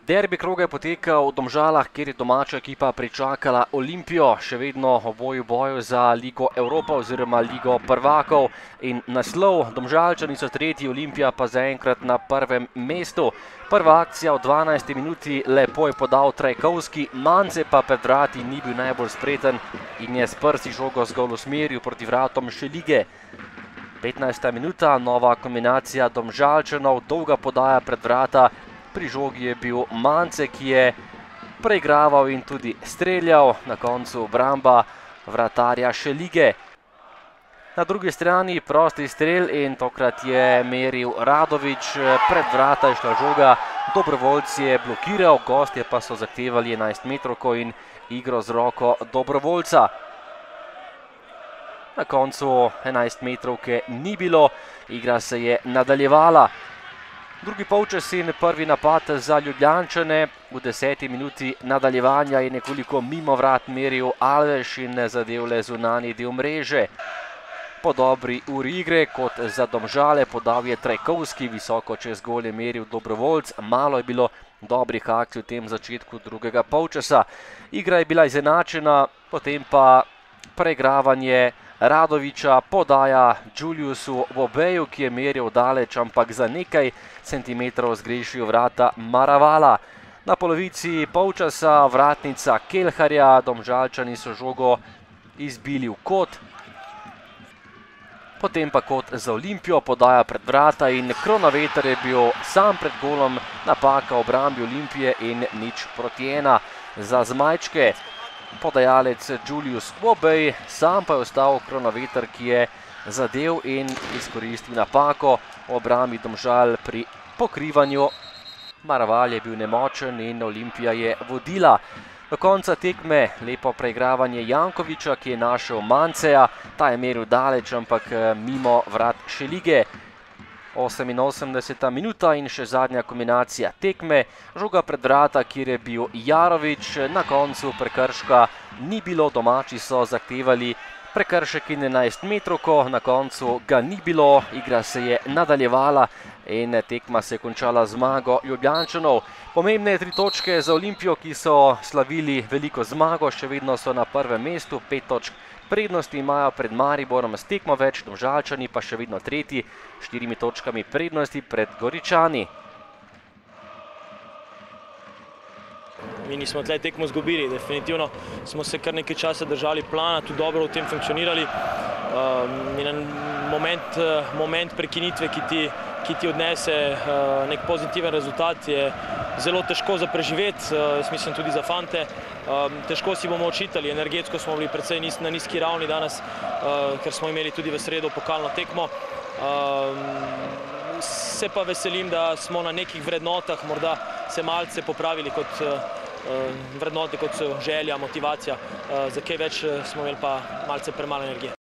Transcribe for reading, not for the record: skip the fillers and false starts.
Derbi kroga je potekal v Domžalah, kjer je domača ekipa pričakala Olimpijo, še vedno oboji v boju za Ligo Evropa oziroma Ligo prvakov in naslov. Domžalčani so tretji, Olimpija pa zaenkrat na prvem mestu. Prva akcija v 12. minuti, lepo je podal Trajkovski, Mance pa pred vrati ni bil najbolj spreten in je s prsti žogo zgolj usmeril proti vratom Šelige. 15. minuta, nova kombinacija Domžalčanov, dolga podaja pred vrata. Pri žogi je bil Mance, ki je preigraval in tudi streljal, na koncu obramba vratarja Šelige. Na drugi strani prosti strel in tokrat je meril Radović, pred vrata je šla žoga, Dobrovoljc je blokiral, gostje pa so zahtevali 11-metrovko in igro z roko Dobrovoljca. Na koncu 11-metrovke ni bilo, igra se je nadaljevala. Drugi polčas in prvi napad za Ljubljančane. V 10. minuti nadaljevanja je nekoliko mimo vrat meril Alves in zadev le zunanji del mreže. Po dobri uri igre, kot za Domžale, podal je Trajkovski, visoko čez gol je meril Dobrovoljc. Malo je bilo dobrih akcij v tem začetku drugega polčasa. Igra je bila izenačena, potem pa preigravanje Radovića, podaja Juliusu Bobeju, ki je meril daleč, ampak za nekaj centimetrov zgrešil vrata Maravala. Na polovici polčasa vratnica Kelharja, Domžalčani so žogo izbili v kot. Potem pa kot za Olimpijo, podaja pred vrata in Kronaveter je bil sam pred golom, napaka v obrambi Olimpije in 0:1 za zmajčke. Podajalec Julius Bobej, sam pa je ostal Kronaveter, ki je zadev in izkoristil napako v obrambi Domžal pri pokrivanju. Maraval je bil nemočen in Olimpija je vodila. Do konca tekme lepo preigravanje Jankovića, ki je našel Manceja, ta je meril daleč, ampak mimo vrat Šelige. 88. minuta in še zadnja kombinacija tekme, žoga pred vrata, kjer je bil Jarović, na koncu prekrška ni bilo, domači so zahtevali prekršek in 11-metrovko, na koncu ga ni bilo, igra se je nadaljevala in tekma se je končala zmago Ljubljančanov. Pomembne 3 točke za Olimpijo, ki so slavili veliko zmago, še vedno so na prvem mestu, 5 točk prednosti imajo pred Mariborom s tekmo več, Domžalčani pa še vedno tretji, 4 točkami prednosti pred Goričani. Mi nismo tle tekmo izgubili, definitivno smo se kar nekaj časa držali plana, tudi dobro v tem funkcionirali. Moment prekinitve, ki ti odnese nek pozitiven rezultat, je zelo težko za preživeti, jaz mislim tudi za fante. Težko si bomo očitali, energetsko smo bili precej na nizki ravni danes, ker smo imeli tudi v sredo pokalno tekmo. Se pa veselim, da smo na nekih vrednotah morda se malce popravili kot vrednote, kot so želja, motivacija. Za kaj več smo imeli pa malce premalo energije.